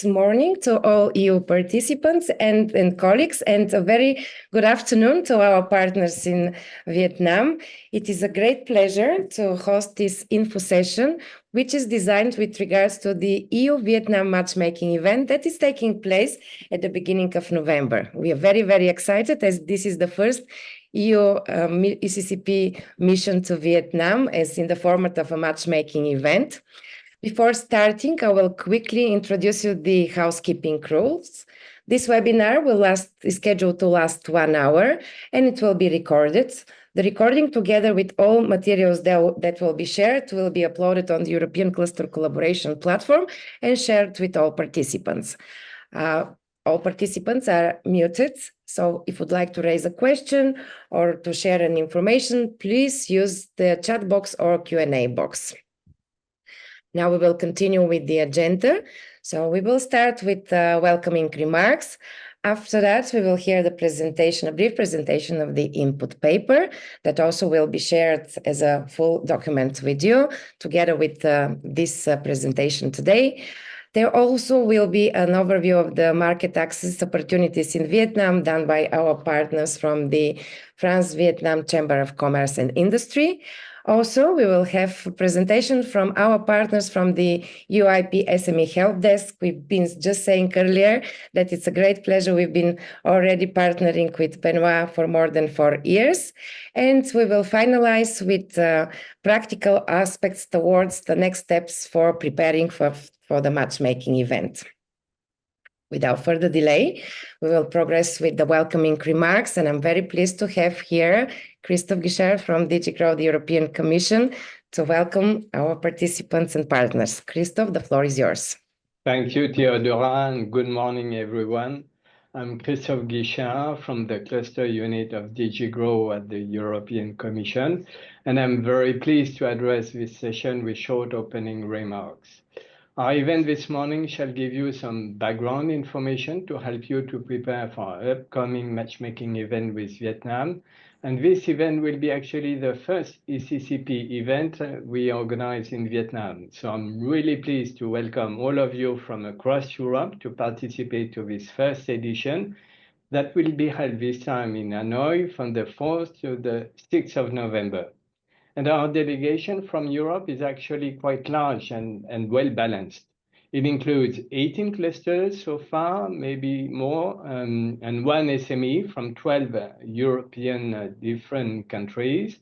Good morning to all EU participants and colleagues, and a very good afternoon to our partners in Vietnam. It is a great pleasure to host this info session, which is designed with regards to the EU-Vietnam matchmaking event that is taking place at the beginning of November. We are very, very excited, as this is the first EU ECCP mission to Vietnam, as in the format of a matchmaking event. Before starting, I will quickly introduce you the housekeeping rules. This webinar is scheduled to last 1 hour, and it will be recorded. The recording, together with all materials that will be shared, will be uploaded on the European Cluster Collaboration platform and shared with all participants. All participants are muted, so if you'd like to raise a question or to share an information, please use the chat box or Q&A box. Now we will continue with the agenda. So we will start with welcoming remarks. After that, we will hear the presentation, a brief presentation of the input paper that also will be shared as a full document with you, together with this presentation today. There also will be an overview of the market access opportunities in Vietnam done by our partners from the France-Vietnam Chamber of Commerce and Industry. Also, we will have a presentation from our partners from the UIP SME Help Desk. We've been just saying earlier that it's a great pleasure. We've been already partnering with Benoit for more than 4 years. And we will finalize with practical aspects towards the next steps for preparing for the matchmaking event. Without further delay, we will progress with the welcoming remarks, and I'm very pleased to have here Christophe Guichard from DG GROW, the European Commission, to welcome our participants and partners. Christophe, the floor is yours. Thank you, Theodora, and good morning, everyone. I'm Christophe Guichard from the Cluster Unit of DG GROW at the European Commission, and I'm very pleased to address this session with short opening remarks. Our event this morning shall give you some background information to help you to prepare for our upcoming matchmaking event with Vietnam. And this event will be actually the first ECCP event we organize in Vietnam. So I'm really pleased to welcome all of you from across Europe to participate to this first edition that will be held this time in Hanoi from the 4th to the 6th of November. And our delegation from Europe is actually quite large and well balanced. It includes 18 clusters so far, maybe more, and 1 SME from 12 European different countries.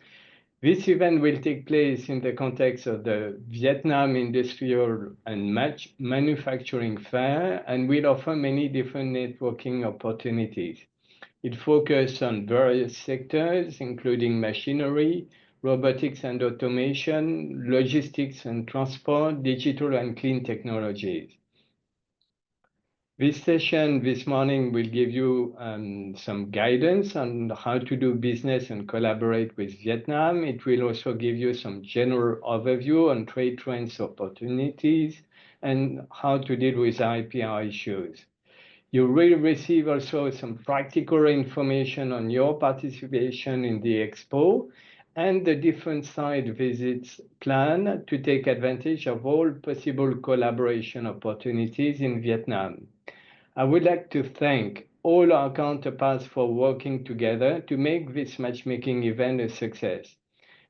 This event will take place in the context of the Vietnam Industrial and Manufacturing Fair and will offer many different networking opportunities. It focuses on various sectors, including machinery, robotics and automation, logistics and transport, digital and clean technologies. This session this morning will give you some guidance on how to do business and collaborate with Vietnam. It will also give you some general overview on trade trends, opportunities, and how to deal with IPR issues. You will receive also some practical information on your participation in the Expo and the different site visits planned to take advantage of all possible collaboration opportunities in Vietnam. I would like to thank all our counterparts for working together to make this matchmaking event a success.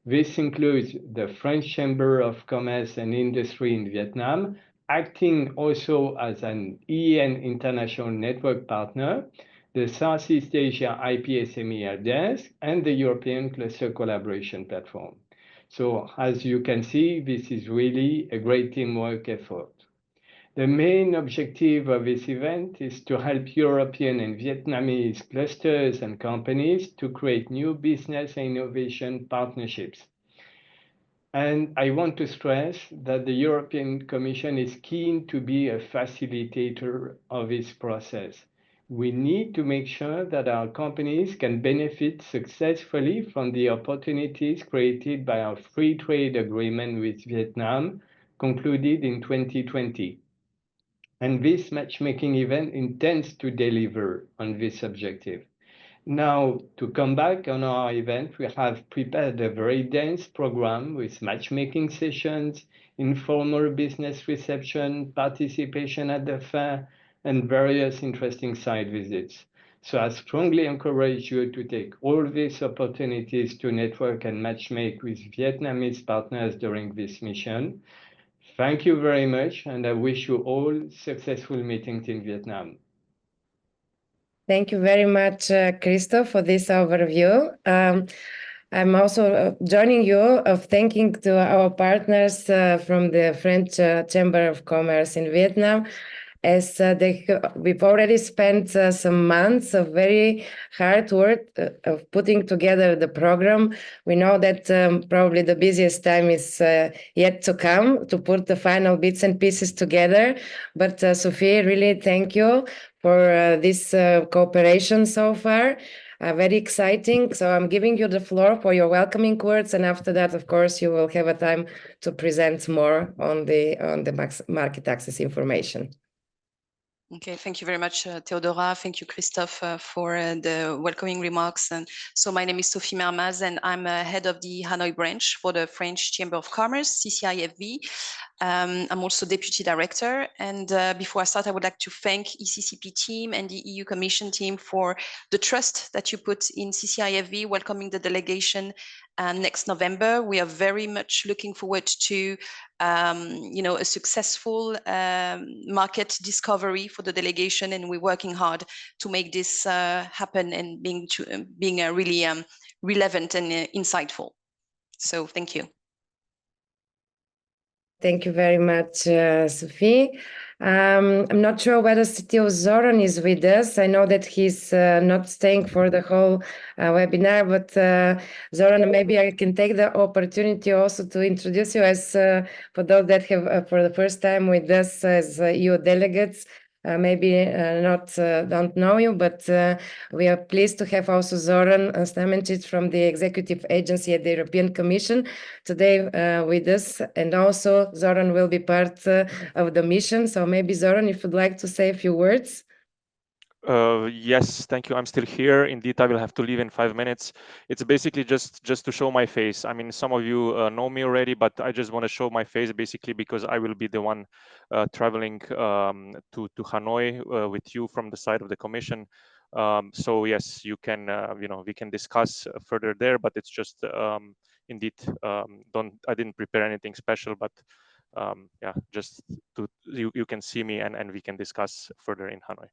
This includes the French Chamber of Commerce and Industry in Vietnam, acting also as an EN International Network partner, the Southeast Asia IPSME Help Desk, and the European Cluster Collaboration Platform. So as you can see, this is really a great teamwork effort. The main objective of this event is to help European and Vietnamese clusters and companies to create new business and innovation partnerships. And I want to stress that the European Commission is keen to be a facilitator of this process. We need to make sure that our companies can benefit successfully from the opportunities created by our free trade agreement with Vietnam, concluded in 2020. And this matchmaking event intends to deliver on this objective. Now, to come back on our event, we have prepared a very dense program with matchmaking sessions, informal business reception, participation at the fair, and various interesting site visits. So I strongly encourage you to take all these opportunities to network and matchmake with Vietnamese partners during this mission. Thank you very much, and I wish you all successful meetings in Vietnam. Thank you very much, Christophe, for this overview. I'm also joining you of thanking to our partners from the French Chamber of Commerce in Vietnam, as we've already spent some months of very hard work of putting together the program. We know that probably the busiest time is yet to come to put the final bits and pieces together. But Sophie, really thank you for this cooperation so far. Very exciting. So I'm giving you the floor for your welcoming words, and after that, of course, you will have a time to present more on the market access information. Okay, thank you very much, Theodora. Thank you, Christophe, for the welcoming remarks. And so my name is Sophie Mermaz, and I'm head of the Hanoi branch for the French Chamber of Commerce, CCIFV. I'm also deputy director. And before I start, I would like to thank ECCP team and the EU Commission team for the trust that you put in CCIFV, welcoming the delegation next November. We are very much looking forward to a successful market discovery for the delegation, and we're working hard to make this happen and being really relevant and insightful. So thank you. Thank you very much, Sophie. I'm not sure whether CTO Zoran is with us. I know that he's not staying for the whole webinar, but Zoran, maybe I can take the opportunity also to introduce you as for those that have for the first time with us as EU delegates. Maybe don't know you, but we are pleased to have also Zoran Stamencic from the Executive Agency at the European Commission today with us. And also Zoran will be part of the mission. So maybe Zoran, if you'd like to say a few words. Yes, thank you. I'm still here. Indeed, I will have to leave in 5 minutes. It's basically just to show my face. I mean, some of you know me already, but I just want to show my face basically because I will be the one traveling to Hanoi with you from the side of the Commission. So yes, you can, we can discuss further there, but it's just indeed, I didn't prepare anything special, but yeah, just you can see me and we can discuss further in Hanoi.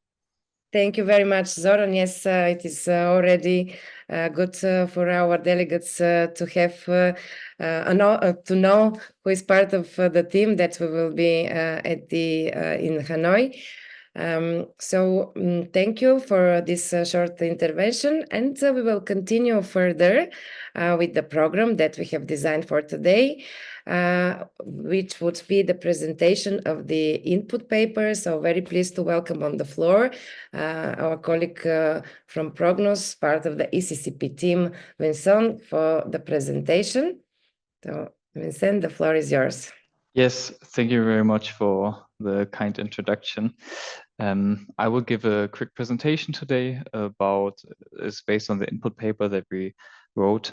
Thank you very much, Zoran. Yes, it is already good for our delegates to have to know who is part of the team that we will be in Hanoi. So thank you for this short intervention, and we will continue further with the program that we have designed for today, which would be the presentation of the input paper. So very pleased to welcome on the floor our colleague from Prognos, part of the ECCP team, Vincent, for the presentation. So Vincent, the floor is yours. Yes, thank you very much for the kind introduction. I will give a quick presentation today about, it's based on the input paper that we wrote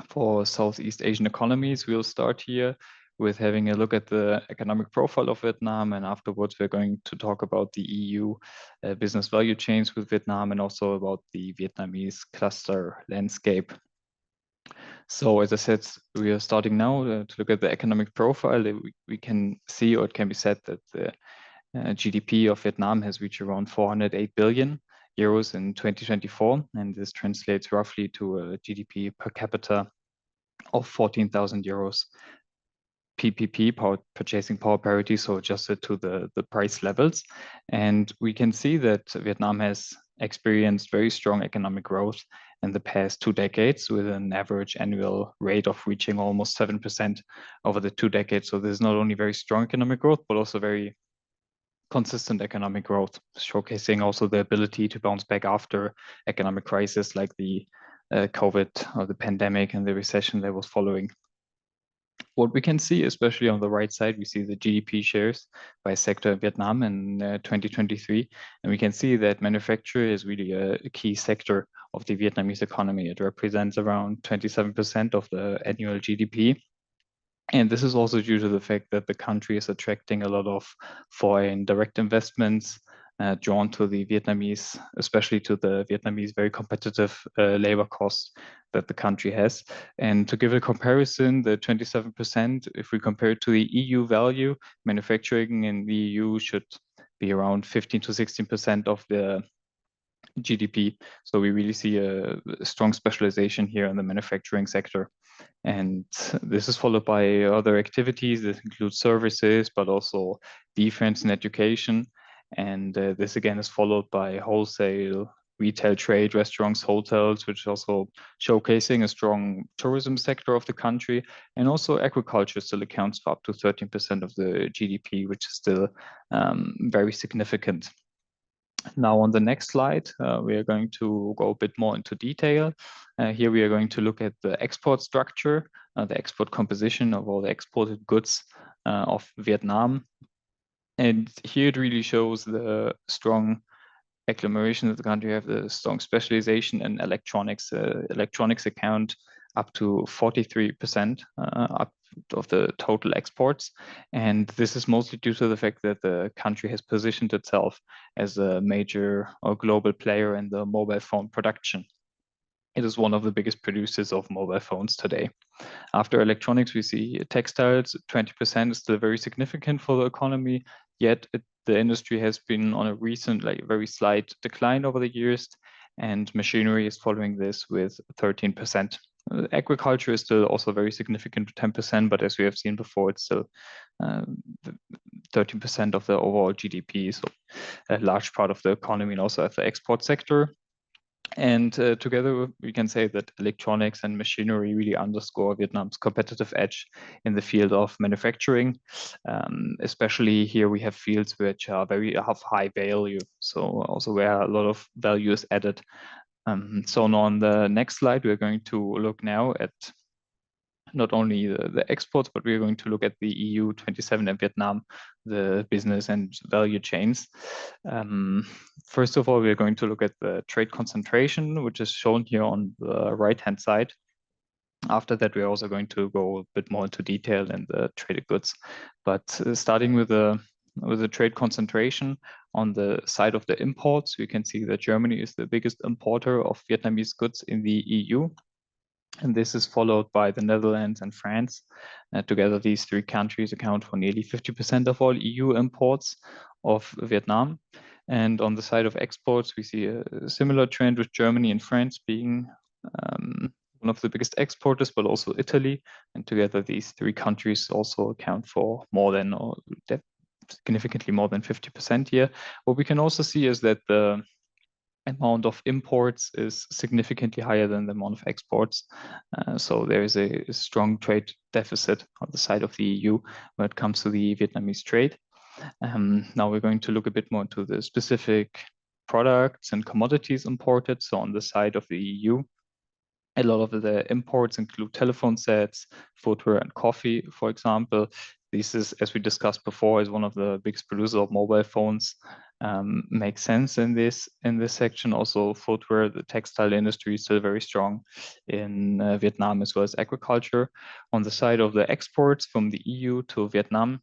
for Southeast Asian economies. We'll start here with having a look at the economic profile of Vietnam, and afterwards we're going to talk about the EU business value chains with Vietnam and also about the Vietnamese cluster landscape. So as I said, we are starting now to look at the economic profile. We can see, or it can be said, that the GDP of Vietnam has reached around 408 billion euros in 2024, and this translates roughly to a GDP per capita of 14,000 euros. PPP, purchasing power parity, so adjusted to the price levels. And we can see that Vietnam has experienced very strong economic growth in the past 2 decades, with an average annual rate of reaching almost 7% over the 2 decades. So this is not only very strong economic growth, but also very consistent economic growth, showcasing also the ability to bounce back after economic crisis like the COVID or the pandemic and the recession that was following. What we can see, especially on the right side, we see the GDP shares by sector in Vietnam in 2023. And we can see that manufacture is really a key sector of the Vietnamese economy. It represents around 27% of the annual GDP. And this is also due to the fact that the country is attracting a lot of foreign direct investments drawn to the Vietnamese, especially to the Vietnamese very competitive labor costs that the country has. And to give a comparison, the 27%, if we compare it to the EU value, manufacturing in the EU should be around 15 to 16% of the GDP. So we really see a strong specialization here in the manufacturing sector. And this is followed by other activities. This includes services, but also defense and education. And this again is followed by wholesale, retail trade, restaurants, hotels, which is also showcasing a strong tourism sector of the country. And also agriculture still accounts for up to 13% of the GDP, which is still very significant. Now on the next slide, we are going to go a bit more into detail. Here we are going to look at the export structure, the export composition of all the exported goods of Vietnam. And here it really shows the strong agglomeration that the country have, the strong specialization in electronics. Electronics account up to 43% up of the total exports. And this is mostly due to the fact that the country has positioned itself as a major or global player in the mobile phone production. It is one of the biggest producers of mobile phones today. After electronics, we see textiles, 20% is still very significant for the economy, yet the industry has been on a recent, very slight decline over the years, and machinery is following this with 13%. Agriculture is still also very significant, 10%, but as we have seen before, it's still 13% of the overall GDP, so a large part of the economy and also at the export sector. And together, we can say that electronics and machinery really underscore Vietnam's competitive edge in the field of manufacturing. Especially here, we have fields which are have high value, so also where a lot of value is added. So now on the next slide, we're going to look now at not only the exports, but we're going to look at the EU 27 and Vietnam, the business and value chains. First of all, we're going to look at the trade concentration, which is shown here on the right-hand side. After that, we're also going to go a bit more into detail in the traded goods. But starting with the trade concentration, on the side of the imports, we can see that Germany is the biggest importer of Vietnamese goods in the EU. And this is followed by the Netherlands and France. Together, these three countries account for nearly 50% of all EU imports of Vietnam. And on the side of exports, we see a similar trend with Germany and France being one of the biggest exporters, but also Italy. And together, these three countries also account for more than, or significantly more than 50% here. What we can also see is that the amount of imports is significantly higher than the amount of exports. So there is a strong trade deficit on the side of the EU when it comes to the Vietnamese trade. Now we're going to look a bit more into the specific products and commodities imported. So on the side of the EU, a lot of the imports include telephone sets, footwear, and coffee, for example. This is, as we discussed before, is one of the biggest producers of mobile phones. Makes sense in this section. Also, footwear, the textile industry is still very strong in Vietnam, as well as agriculture. On the side of the exports from the EU to Vietnam,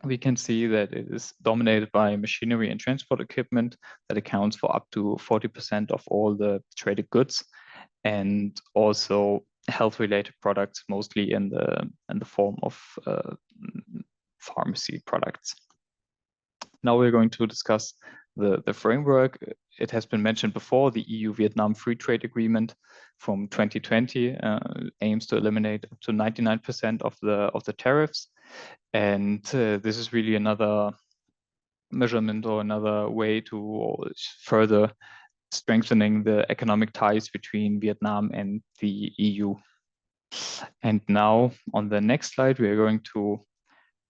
we can see that it is dominated by machinery and transport equipment that accounts for up to 40% of all the traded goods, and also health-related products, mostly in the form of pharmacy products. Now we're going to discuss the framework. It has been mentioned before, the EU-Vietnam Free Trade Agreement from 2020 aims to eliminate up to 99% of the tariffs. And this is really another measurement or another way to further strengthening the economic ties between Vietnam and the EU. And now on the next slide, we are going to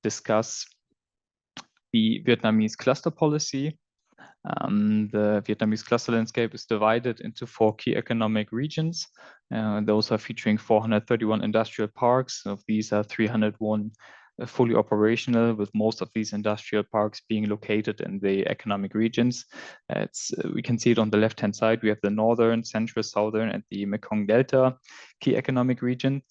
discuss the Vietnamese cluster policy. The Vietnamese cluster landscape is divided into 4 key economic regions. Those are featuring 431 industrial parks. Of these are 301 fully operational, with most of these industrial parks being located in the economic regions. We can see it on the left-hand side. We have the northern, central, southern, and the Mekong Delta key economic regions.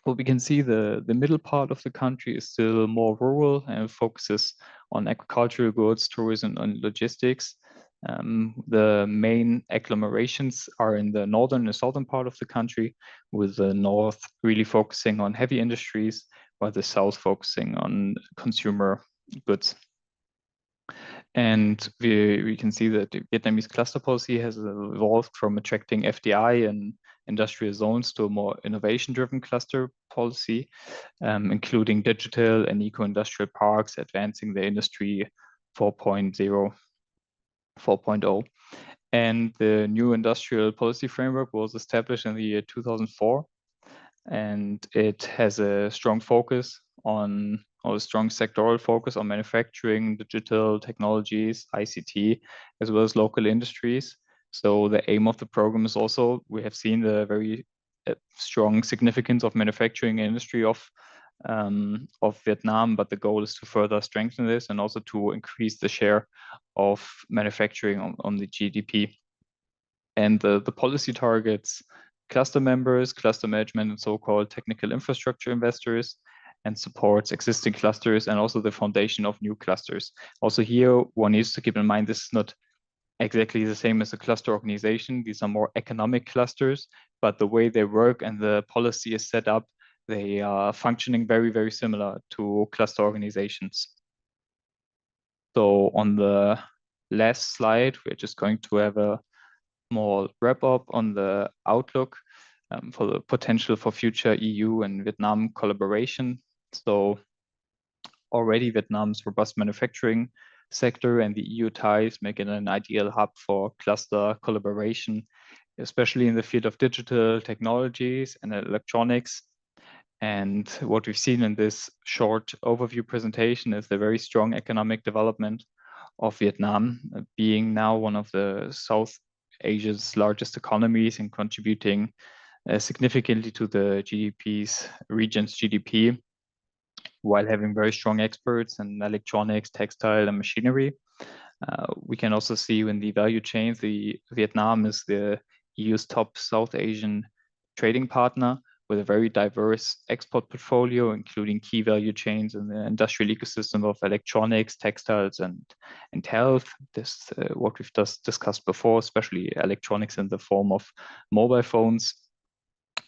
What we can see, the middle part of the country is still more rural and focuses on agricultural goods, tourism, and logistics. The main agglomerations are in the northern and southern part of the country, with the north really focusing on heavy industries, while the south focusing on consumer goods. And we can see that the Vietnamese cluster policy has evolved from attracting FDI and industrial zones to a more innovation-driven cluster policy, including digital and eco-industrial parks, advancing the industry 4.0. And the new industrial policy framework was established in the year 2004, and it has a strong focus on, or a strong sectoral focus on manufacturing, digital technologies, ICT, as well as local industries. So the aim of the program is also, we have seen the very strong significance of manufacturing industry of Vietnam, but the goal is to further strengthen this and also to increase the share of manufacturing on the GDP. And the policy targets cluster members, cluster management, and so-called technical infrastructure investors, and supports existing clusters and also the foundation of new clusters. Also here, one needs to keep in mind this is not exactly the same as a cluster organization. These are more economic clusters, but the way they work and the policy is set up, they are functioning very, very similar to cluster organizations. So on the last slide, we're just going to have a more wrap up on the outlook for the potential for future EU and Vietnam collaboration. So already Vietnam's robust manufacturing sector and the EU ties make it an ideal hub for cluster collaboration, especially in the field of digital technologies and electronics. And what we've seen in this short overview presentation is the very strong economic development of Vietnam, being now one of the South Asia's largest economies and contributing significantly to the region's GDP, while having very strong experts in electronics, textile, and machinery. We can also see in the value chain, Vietnam is the EU's top South Asian trading partner with a very diverse export portfolio, including key value chains in the industrial ecosystem of electronics, textiles, and health. This what we've just discussed before, especially electronics in the form of mobile phones.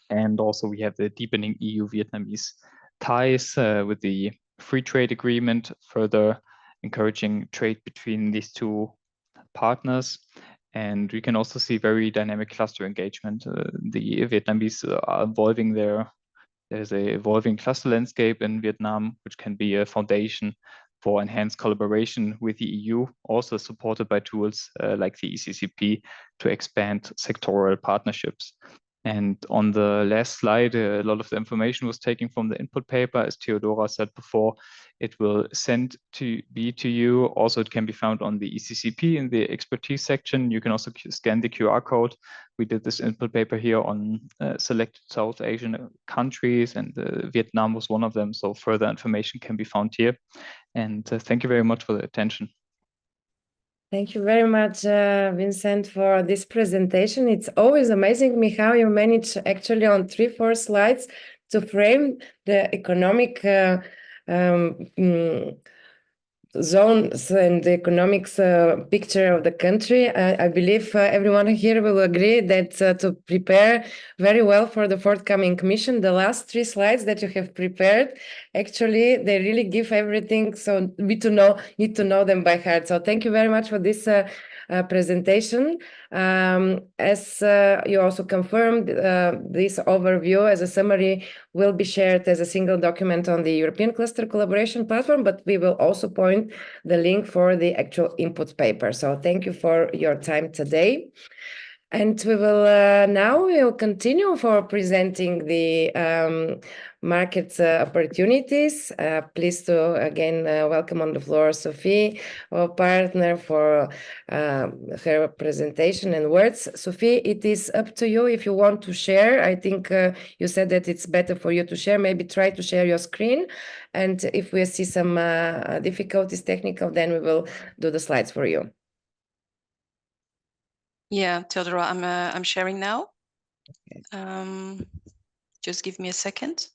And also we have the deepening EU-Vietnamese ties with the free trade agreement, further encouraging trade between these two partners. And we can also see very dynamic cluster engagement. The Vietnamese are evolving there's an evolving cluster landscape in Vietnam, which can be a foundation for enhanced collaboration with the EU, also supported by tools like the ECCP to expand sectoral partnerships. And on the last slide, a lot of the information was taken from the input paper. As Theodora said before, it will send to you. Also, it can be found on the ECCP in the expertise section. You can also scan the QR code. We did this input paper here on selected South Asian countries, and Vietnam was one of them. So further information can be found here. And thank you very much for the attention. Thank you very much, Vincent, for this presentation. It's always amazing me how you manage actually on 3-4 slides to frame the economic zones and the economics picture of the country. I believe everyone here will agree that to prepare very well for the forthcoming mission, the last 3 slides that you have prepared, actually, they really give everything. So we need to know them by heart. So thank you very much for this presentation. As you also confirmed, this overview as a summary will be shared as a single document on the European Cluster Collaboration Platform, but we will also point the link for the actual input paper. So thank you for your time today. And we will we'll continue for presenting the market opportunities. Pleased to again welcome on the floor Sophie, our partner, for her presentation and words. Sophie, it is up to you if you want to share. I think you said that it's better for you to share. Maybe try to share your screen. And if we see some difficulties technical, then we will do the slides for you. Yeah, Theodora, I'm sharing now. Okay. Just give me a second.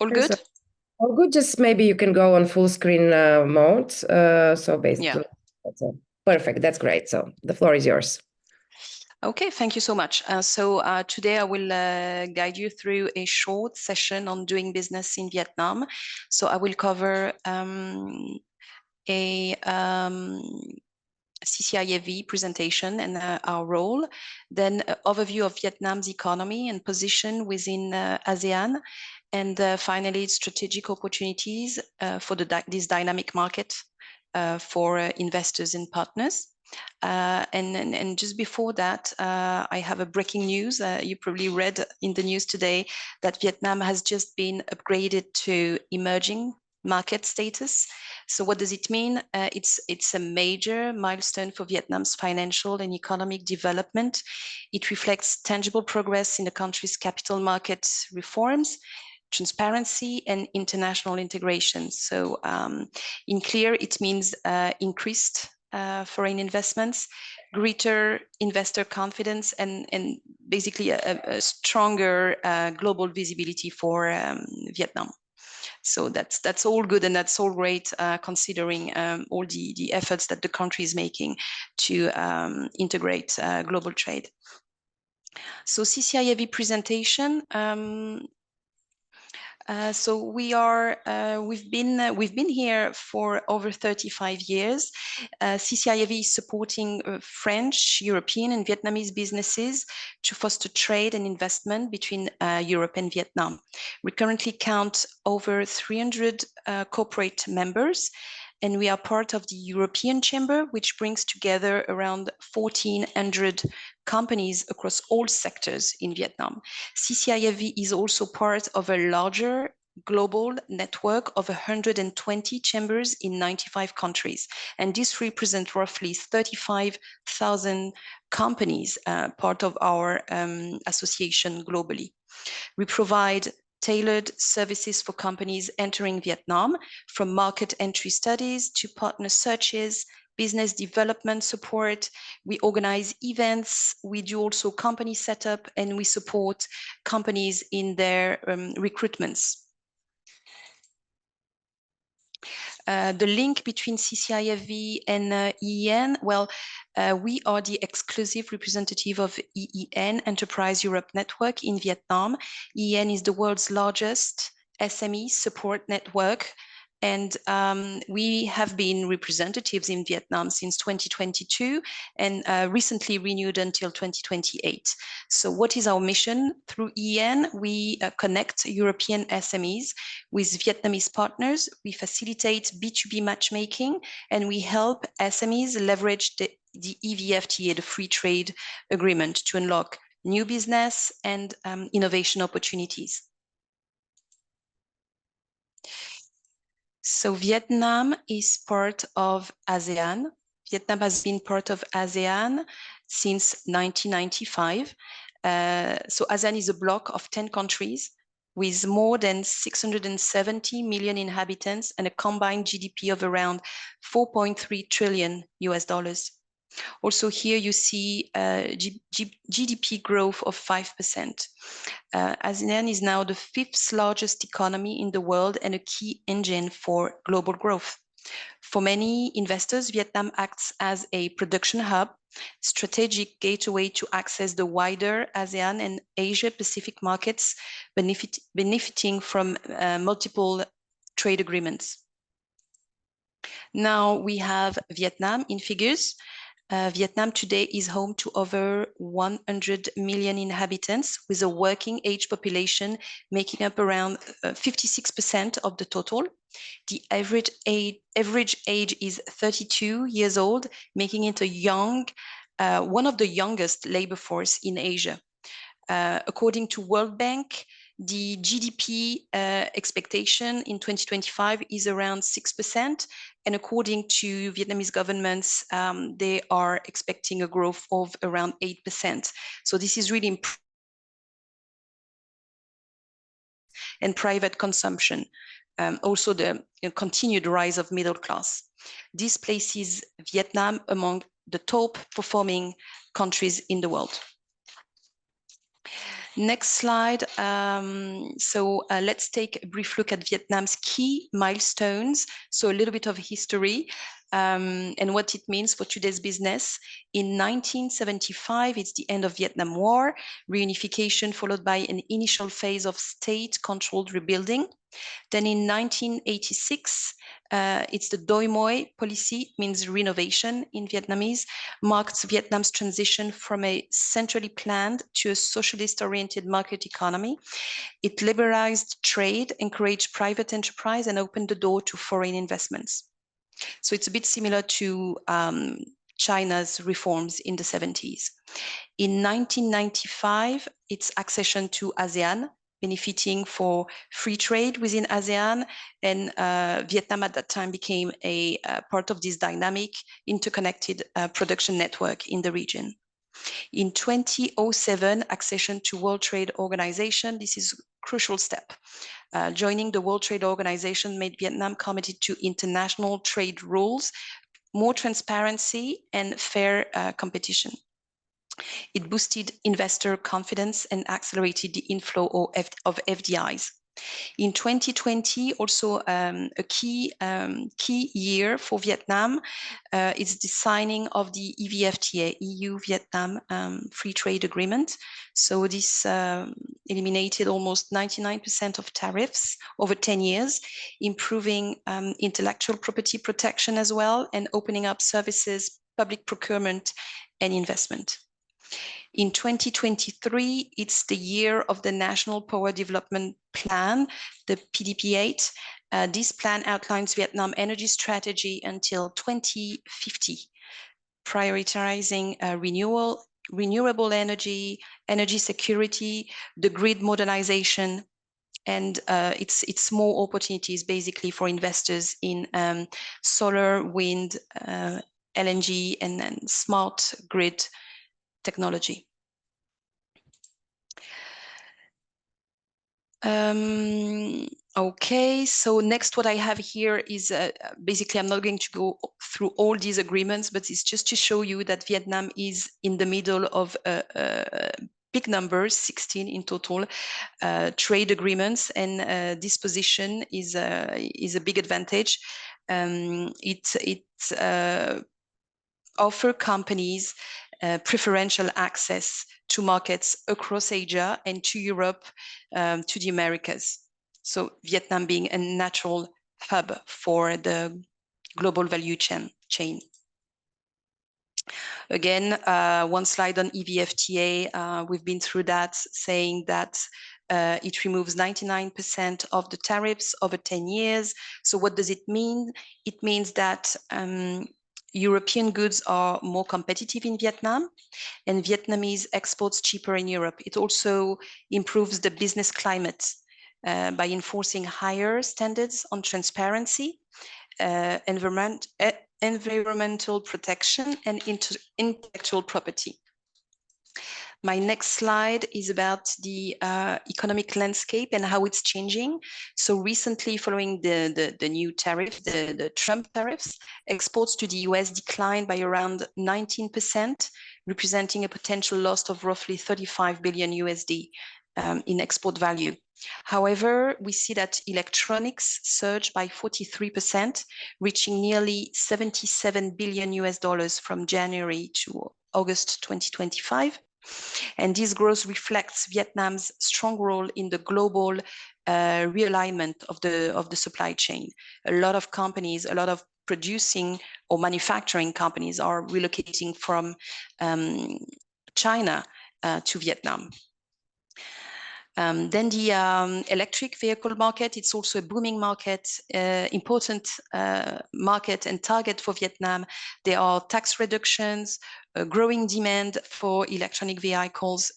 All Okay, good? All good. Just maybe you can go on full screen mode. So basically, that's all. Perfect. That's great. So the floor is yours. Okay, thank you so much. Today I will guide you through a short session on doing business in Vietnam. So I will cover a CCIAV presentation and our role, then an overview of Vietnam's economy and position within ASEAN, and finally strategic opportunities for this dynamic market for investors and partners. And just before that, I have a breaking news. You probably read in the news today that Vietnam has just been upgraded to emerging market status. So what does it mean? It's a major milestone for Vietnam's financial and economic development. It reflects tangible progress in the country's capital market reforms, transparency, and international integration. So in clear, it means increased foreign investments, greater investor confidence, and basically a stronger global visibility for Vietnam. So that's all good, and that's all great, considering all the efforts that the country is making to integrate global trade. So CCIAV presentation. So we've been here for over 35 years. CCIAV is supporting French, European, and Vietnamese businesses to foster trade and investment between Europe and Vietnam. We currently count over 300 corporate members, and we are part of the European Chamber, which brings together around 1,400 companies across all sectors in Vietnam. CCIAV is also part of a larger global network of 120 chambers in 95 countries. And this represents roughly 35,000 companies part of our association globally. We provide tailored services for companies entering Vietnam, from market entry studies to partner searches, business development support. We organize events. We do also company setup, and we support companies in their recruitments. The link between CCIAV and EEN, well, we are the exclusive representative of EEN, Enterprise Europe Network in Vietnam. EEN is the world's largest SME support network, and we have been representatives in Vietnam since 2022 and recently renewed until 2028. So what is our mission? Through EN, we connect European SMEs with Vietnamese partners. We facilitate B2B matchmaking, and we help SMEs leverage the EVFTA, the Free Trade Agreement, to unlock new business and innovation opportunities. So Vietnam is part of ASEAN. Vietnam has been part of ASEAN since 1995. So ASEAN is a bloc of 10 countries with more than 670 million inhabitants and a combined GDP of around 4.3 trillion US dollars. Also here you see GDP growth of 5%. ASEAN is now the 5th largest economy in the world and a key engine for global growth. For many investors, Vietnam acts as a production hub, strategic gateway to access the wider ASEAN and Asia-Pacific markets, benefiting from multiple trade agreements. Now we have Vietnam in figures. Vietnam today is home to over 100 million inhabitants, with a working age population making up around 56% of the total. The average age is 32 years old, making it one of the youngest labor force in Asia. According to World Bank, the GDP expectation in 2025 is around 6%. And according to Vietnamese governments, they are expecting a growth of around 8%. So this is really important. And private consumption. Also the continued rise of middle class. This places Vietnam among the top performing countries in the world. Next slide. Let's take a brief look at Vietnam's key milestones. So a little bit of history and what it means for today's business. In 1975, it's the end of Vietnam War, reunification followed by an initial phase of state-controlled rebuilding. Then in 1986, it's the Doi Moi policy, means renovation in Vietnamese, marked Vietnam's transition from a centrally planned to a socialist-oriented market economy. It liberalized trade, encouraged private enterprise, and opened the door to foreign investments. So it's a bit similar to China's reforms in the 70s. In 1995, its accession to ASEAN, benefiting for free trade within ASEAN, and Vietnam at that time became a part of this dynamic, interconnected production network in the region. In 2007, accession to World Trade Organization, this is a crucial step. Joining the World Trade Organization made Vietnam committed to international trade rules, more transparency, and fair competition. It boosted investor confidence and accelerated the inflow of FDIs. In 2020, also a key year for Vietnam is the signing of the EVFTA, EU-Vietnam Free Trade Agreement. So this eliminated almost 99% of tariffs over 10 years, improving intellectual property protection as well, and opening up services, public procurement, and investment. In 2023, it's the year of the National Power Development Plan, the PDP-8. This plan outlines Vietnam energy strategy until 2050, prioritizing renewable energy, energy security, the grid modernization, and it's more opportunities basically for investors in solar, wind, LNG, and smart grid technology. Okay, so next what I have here is basically, I'm not going to go through all these agreements, but it's just to show you that Vietnam is in the middle of big numbers, 16 in total, trade agreements, and this position is a big advantage. It offers companies preferential access to markets across Asia and to Europe, to the Americas. So Vietnam being a natural hub for the global value chain. Again, one slide on EVFTA. We've been through that, saying that it removes 99% of the tariffs over 10 years. So what does it mean? It means that European goods are more competitive in Vietnam, and Vietnamese exports cheaper in Europe. It also improves the business climate by enforcing higher standards on transparency, environmental protection, and intellectual property. My next slide is about the economic landscape and how it's changing. So recently, following the new tariff, the Trump tariffs, exports to the US declined by around 19%, representing a potential loss of roughly 35 billion USD in export value. However, we see that electronics surged by 43%, reaching nearly 77 billion US dollars from January to August 2025. And this growth reflects Vietnam's strong role in the global realignment of the supply chain. A lot of companies, a lot of producing or manufacturing companies are relocating from China to Vietnam. Then the electric vehicle market, it's also a booming market, important market and target for Vietnam. There are tax reductions, a growing demand for electronic vehicles.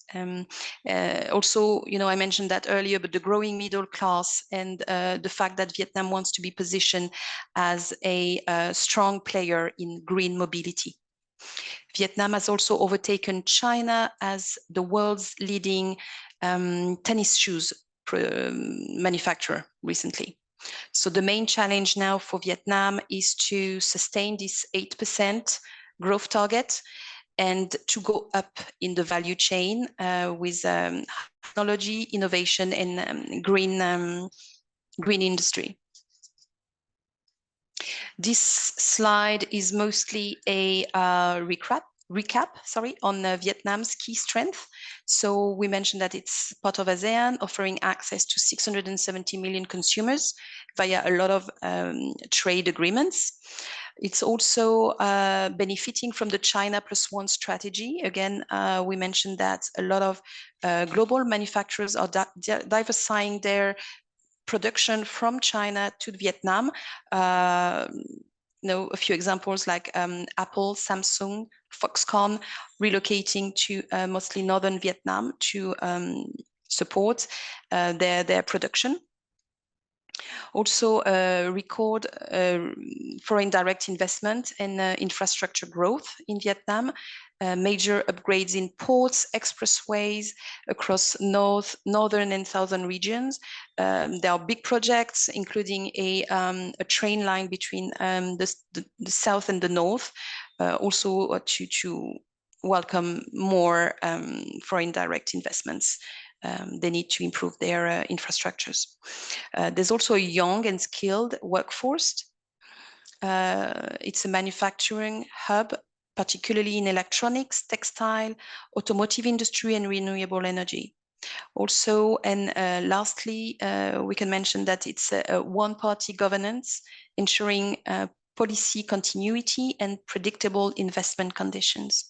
Also, I mentioned that earlier, but the growing middle class and the fact that Vietnam wants to be positioned as a strong player in green mobility. Vietnam has also overtaken China as the world's leading tennis shoes manufacturer recently. So the main challenge now for Vietnam is to sustain this 8% growth target, and to ensure that it remains competitive in the global market. So the main challenge now for Vietnam is to sustain this 8% growth target, and to ensure that it remains competitive in the global market. and to go up in the value chain with technology, innovation, and green industry. This slide is mostly a recap on Vietnam's key strength. So we mentioned that it's part of ASEAN, offering access to 670 million consumers via a lot of trade agreements. It's also benefiting from the China +1 strategy. Again, we mentioned that a lot of global manufacturers are diversifying their production from China to Vietnam. A few examples like Apple, Samsung, Foxconn relocating to mostly northern Vietnam to support their production. Also, record foreign direct investment and infrastructure growth in Vietnam. Major upgrades in ports, expressways across northern and southern regions. There are big projects, including a train line between the south and the north, also to welcome more foreign direct investments. They need to improve their infrastructures. There's also a young and skilled workforce. It's a manufacturing hub, particularly in electronics, textile, automotive industry, and renewable energy. Also, and lastly, we can mention that it's a one-party governance, ensuring policy continuity and predictable investment conditions.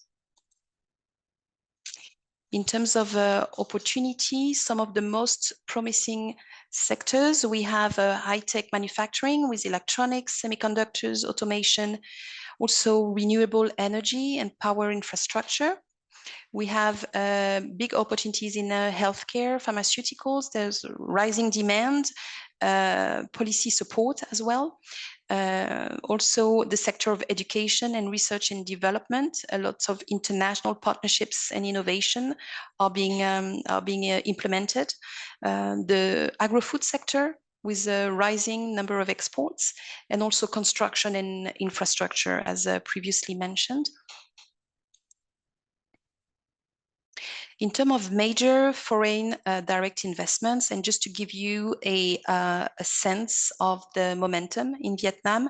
In terms of opportunities, some of the most promising sectors, we have high-tech manufacturing with electronics, semiconductors, automation, also renewable energy and power infrastructure. We have big opportunities in healthcare, pharmaceuticals. There's rising demand, policy support as well. Also the sector of education and research and development. Lots of international partnerships and innovation are being implemented. The agro-food sector with a rising number of exports, and also construction and infrastructure, as previously mentioned. In terms of major foreign direct investments, and just to give you a sense of the momentum in Vietnam,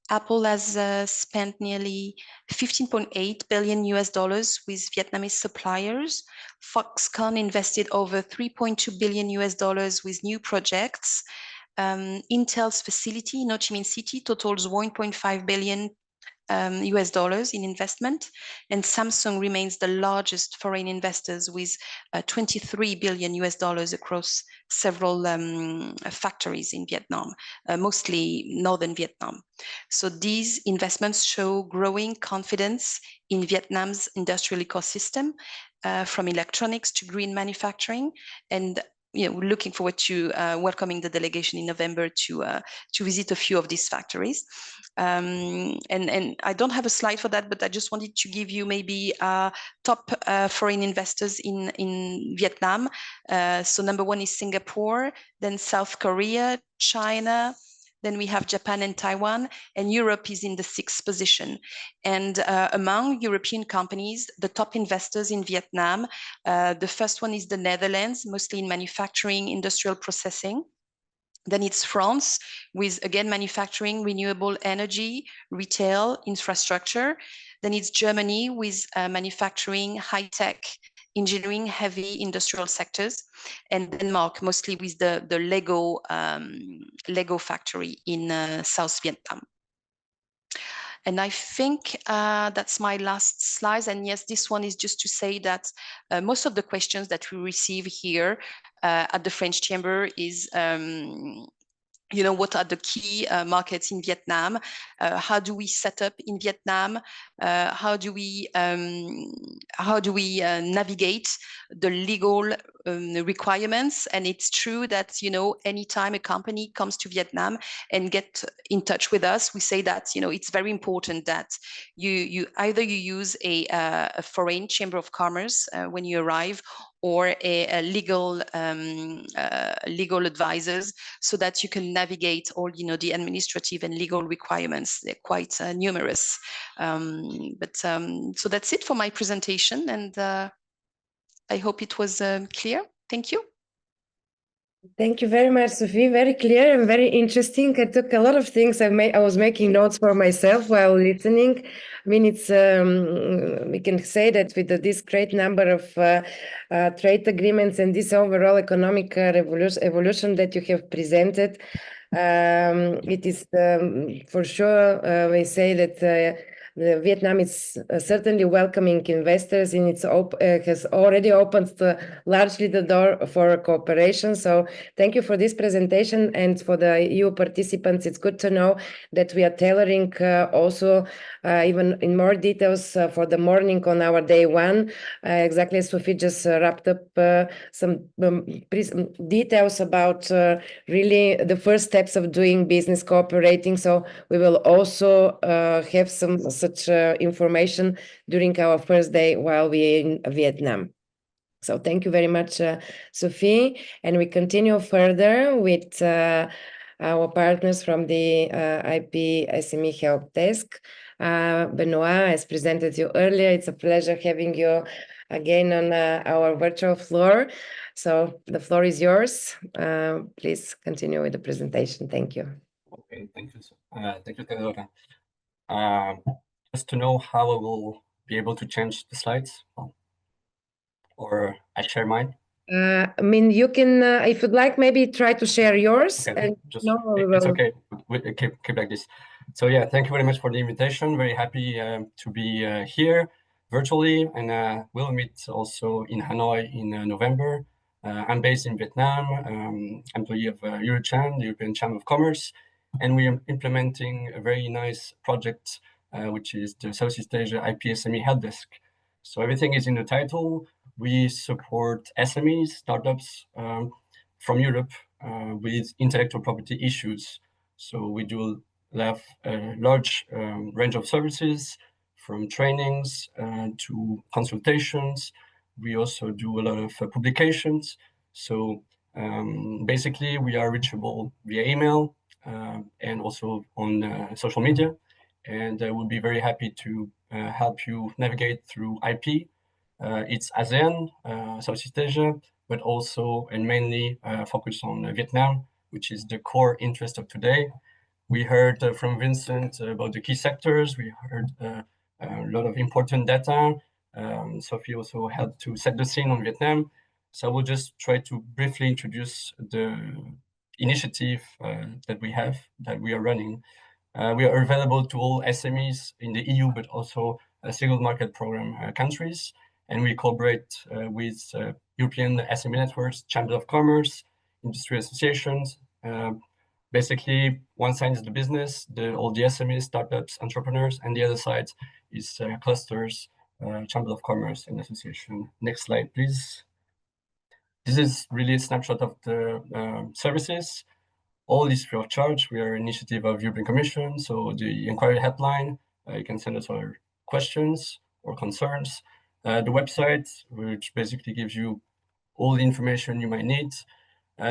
Apple has spent nearly $15.8 billion with Vietnamese suppliers. Foxconn invested over $3.2 billion with new projects. Intel's facility in Ho Chi Minh City totals $1.5 billion in investment, and Samsung remains the largest foreign investors with $23 billion across several factories in Vietnam, mostly northern Vietnam. So these investments show growing confidence in Vietnam's industrial ecosystem, from electronics to green manufacturing, and we're looking forward to welcoming the delegation in November to visit a few of these factories. And I don't have a slide for that, but I just wanted to give you maybe top foreign investors in Vietnam. So number one is Singapore, then South Korea, China, then we have Japan and Taiwan, and Europe is in the 6th position. And among European companies, the top investors in Vietnam, the first one is the Netherlands, mostly in manufacturing, industrial processing. Then it's France with, again, manufacturing, renewable energy, retail, infrastructure. Then it's Germany with manufacturing, high-tech, engineering, heavy industrial sectors, and Denmark mostly with the Lego factory in South Vietnam. And I think that's my last slide. And yes, this one is just to say that most of the questions that we receive here at the French Chamber is, what are the key markets in Vietnam? How do we set up in Vietnam? How do we navigate the legal requirements? And it's true that anytime a company comes to Vietnam and get in touch with us, we say that it's very important that you either use a foreign chamber of commerce when you arrive, or a legal advisors, so that you can navigate all the administrative and legal requirements. They're quite numerous. So that's it for my presentation, and I hope it was clear. Thank you. Thank you very much, Sophie. Very clear and very interesting. I took a lot of things. I was making notes for myself while listening. I mean, it's we can say that with this great number of trade agreements and this overall economic evolution that you have presented, it is for sure. We say that. Vietnam is certainly welcoming investors, and it's has already opened largely the door for cooperation. So thank you for this presentation, and for the EU participants. It's good to know that we are tailoring also even in more details for the morning on our day one. Exactly as Sophie just wrapped up some details about really the first steps of doing business cooperating. So we will also have some such information during our first day while we're in Vietnam. So thank you very much, Sophie. And we continue further with our partners from the IP SME Help Desk. Benoit, as presented you earlier, it's a pleasure having you again on our virtual floor. So the floor is yours. Please continue with the presentation. Thank you. Okay, thank you. Thank you, Theodora. Just to know how I will be able to change the slides, or I share mine. I mean, you can, if you'd like, maybe try to share yours. Okay, And just, no, it's okay. We keep like this. So yeah, thank you very much for the invitation. Very happy to be here virtually, and we'll meet also in Hanoi in November. I'm based in Vietnam, employee of Eurochan, the European Chamber of Commerce, and we are implementing a very nice project, which is the Southeast Asia IP SME Help Desk. So everything is in the title. We support SMEs, startups from Europe with intellectual property issues. So we do have a large range of services, from trainings to consultations. We also do a lot of publications. So basically, we are reachable via email and also on social media. And we'll be very happy to help you navigate through IP. It's ASEAN, Southeast Asia, but also and mainly focused on Vietnam, which is the core interest of today. We heard from Vincent about the key sectors. We heard a lot of important data. Sophie also helped to set the scene on Vietnam. So I will just try to briefly introduce the initiative that we are running. We are available to all SMEs in the EU, but also single market program countries. And we collaborate with European SME networks, Chamber of Commerce, industry associations. Basically, one side is the business, all the SMEs, startups, entrepreneurs, and the other side is clusters, Chamber of Commerce and association. Next slide, please. This is really a snapshot of the services. All is free of charge. We are an initiative of European Commission, so the inquiry helpline, you can send us our questions or concerns. The website, which basically gives you all the information you might need.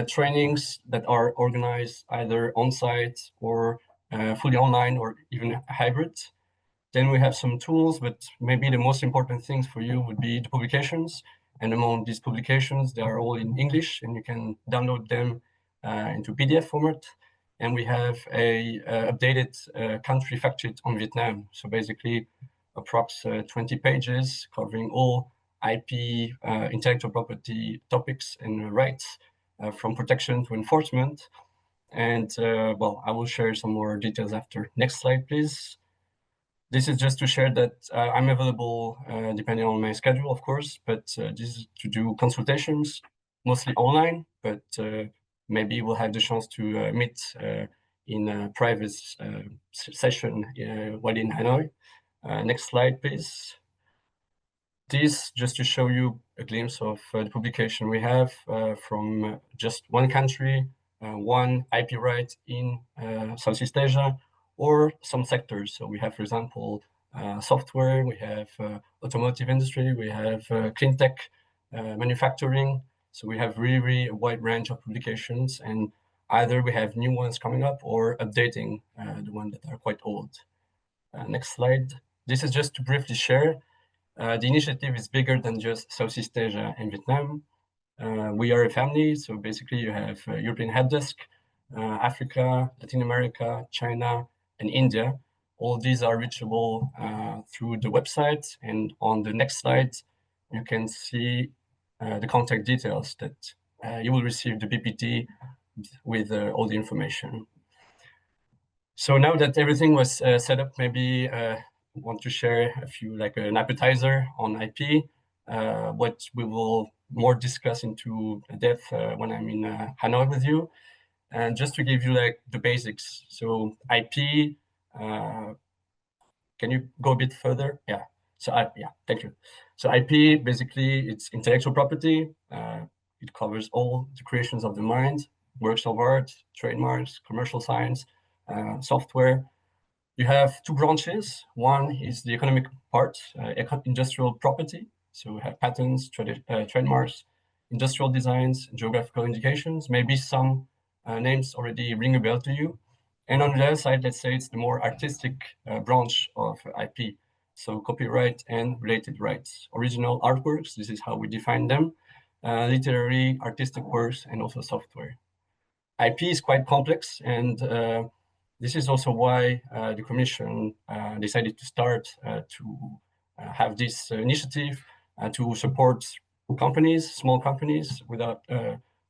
Trainings that are organized either on-site or fully online or even hybrid. Then we have some tools, but maybe the most important things for you would be the publications. And among these publications, they are all in English, and you can download them into PDF format. And we have a updated country fact sheet on Vietnam. So basically, approx 20 pages covering all IP, intellectual property topics and rights, from protection to enforcement. And well, I will share some more details after. Next slide, please. This is just to share that I'm available depending on my schedule, of course, but this is to do consultations, mostly online, but maybe we'll have the chance to meet in a private session while in Hanoi. Next slide, please. This just to show you a glimpse of the publication we have from just one country, one IP right in Southeast Asia, or some sectors. So we have, for example, software, we have automotive industry, we have clean tech, manufacturing. So we have really a wide range of publications, and either we have new ones coming up or updating the ones that are quite old. Next slide. This is just to briefly share. The initiative is bigger than just Southeast Asia and Vietnam. We are a family, so basically you have European Help Desk, Africa, Latin America, China, and India. All these are reachable through the website, and on the next slide, you can see the contact details that you will receive the BPT with all the information. So now that everything was set up, maybe want to share a few, like an appetizer on IP, what we will more discuss into depth when I'm in Hanoi with you. And just to give you like the basics. So IP, can you go a bit further? Yeah. So yeah, thank you. So IP, basically, it's intellectual property. It covers all the creations of the mind, works of art, trademarks, commercial science, software. You have two branches. One is the economic part, industrial property. So we have patents, trademarks, industrial designs, geographical indications. Maybe some names already ring a bell to you. And on the other side, let's say it's the more artistic branch of IP. So copyright and related rights. Original artworks, this is how we define them. Literary, artistic works, and also software. IP is quite complex, and this is also why the Commission decided to start to have this initiative to support companies, small companies without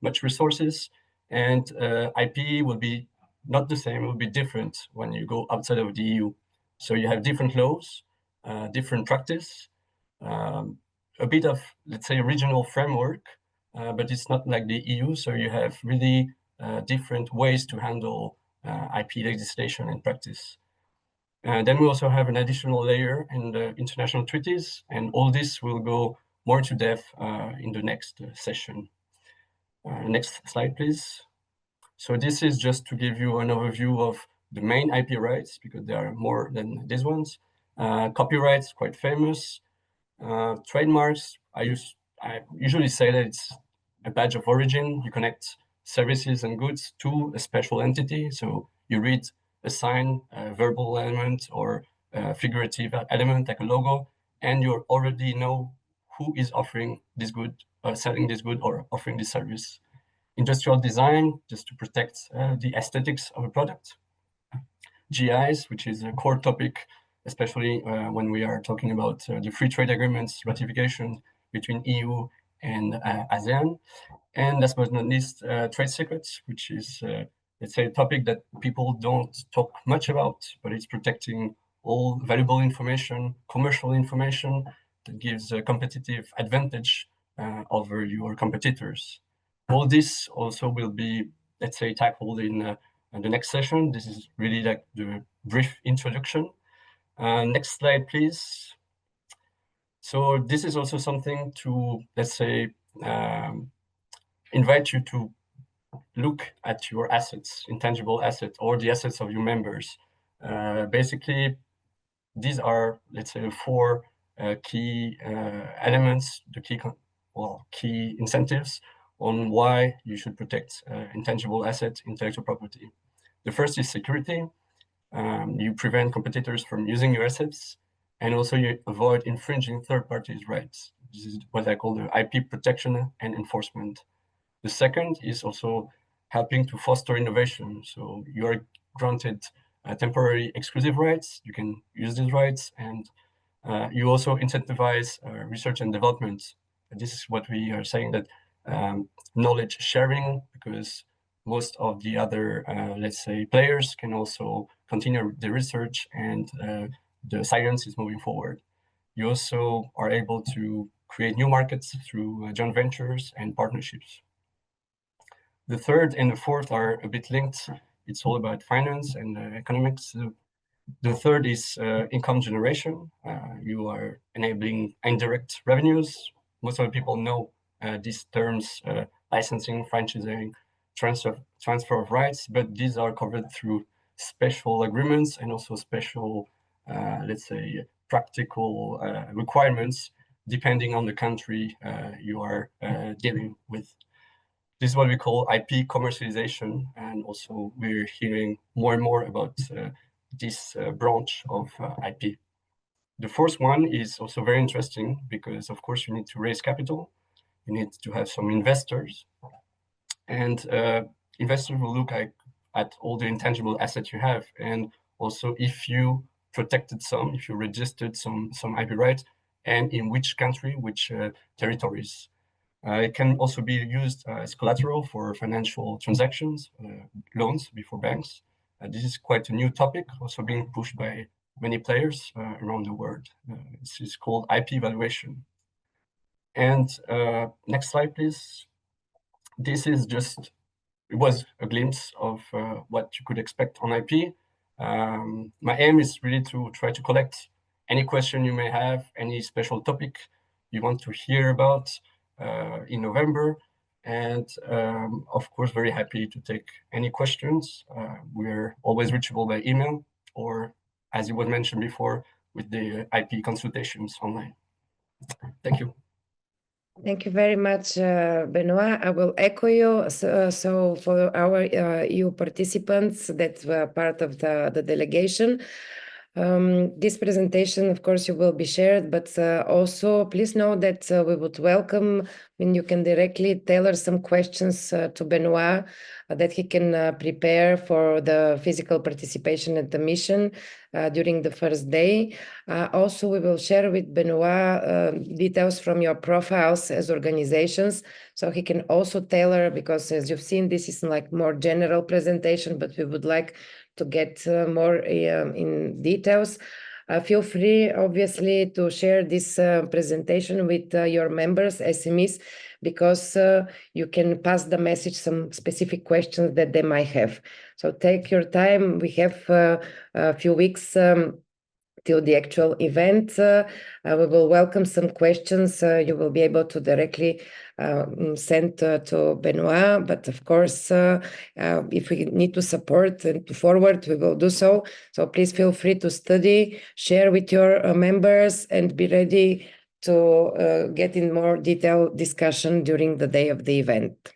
much resources. And IP will be not the same, it will be different when you go outside of the EU. So you have different laws, different practice, a bit of, let's say, regional framework, but it's not like the EU. So you have really different ways to handle IP legislation and practice. Then we also have an additional layer in the international treaties, and all this will go more into depth in the next session. Next slide, please. So this is just to give you an overview of the main IP rights, because there are more than these ones. Copyrights, quite famous. Trademarks, I usually say that it's a badge of origin. You connect services and goods to a special entity. So you read a sign, a verbal element, or a figurative element like a logo, and you already know who is offering this good, selling this good, or offering this service. Industrial design, just to protect the aesthetics of a product. GIs, which is a core topic, especially when we are talking about the free trade agreements ratification between EU and ASEAN. And last but not least, trade secrets, which is, let's say, a topic that people don't talk much about, but it's protecting all valuable information, commercial information that gives a competitive advantage over your competitors. All this also will be, let's say, tackled in the next session. This is really like the brief introduction. Next slide, please. So this is also something to, let's say, invite you to look at your assets, intangible assets, or the assets of your members. Basically, these are, let's say, four key elements, the key incentives on why you should protect intangible assets, intellectual property. The first is security. You prevent competitors from using your assets, and also you avoid infringing third parties' rights. This is what I call the IP protection and enforcement. The second is also helping to foster innovation. So you are granted temporary exclusive rights. You can use these rights, and you also incentivize research and development. This is what we are saying, that knowledge sharing, because most of the other, let's say, players can also continue the research, and the science is moving forward. You also are able to create new markets through joint ventures and partnerships. The third and the fourth are a bit linked. It's all about finance and economics. The third is income generation. You are enabling indirect revenues. Most of the people know these terms, licensing, franchising, transfer of rights, but these are covered through special agreements and also special, let's say, practical requirements depending on the country you are dealing with. This is what we call IP commercialization, and also we're hearing more and more about this branch of IP. The fourth one is also very interesting because, of course, you need to raise capital. You need to have some investors, and investors will look at all the intangible assets you have, and also if you protected some, if you registered some IP rights, and in which country, which territories. It can also be used as collateral for financial transactions, loans before banks. This is quite a new topic, also being pushed by many players around the world. This is called IP valuation. And next slide, please. This is just, it was a glimpse of what you could expect on IP. My aim is really to try to collect any question you may have, any special topic you want to hear about in November. And of course, very happy to take any questions. We're always reachable by email, or as it was mentioned before, with the IP consultations online. Thank you. Thank you very much, Benoit. I will echo you. So for our EU participants that were part of the delegation, this presentation, of course, you will be shared, but also please know that we would welcome when you can directly tailor some questions to Benoit that he can prepare for the physical participation at the mission during the first day. Also, we will share with Benoit details from your profiles as organizations, so he can also tailor, because as you've seen, this is like more general presentation, but we would like to get more in details. Feel free, obviously, to share this presentation with your members, SMEs, because you can pass the message some specific questions that they might have. So take your time. We have a few weeks till the actual event. We will welcome some questions. You will be able to directly send to Benoit, but of course, if we need to support and to forward, we will do so. So please feel free to study, share with your members, and be ready to get in more detailed discussion during the day of the event.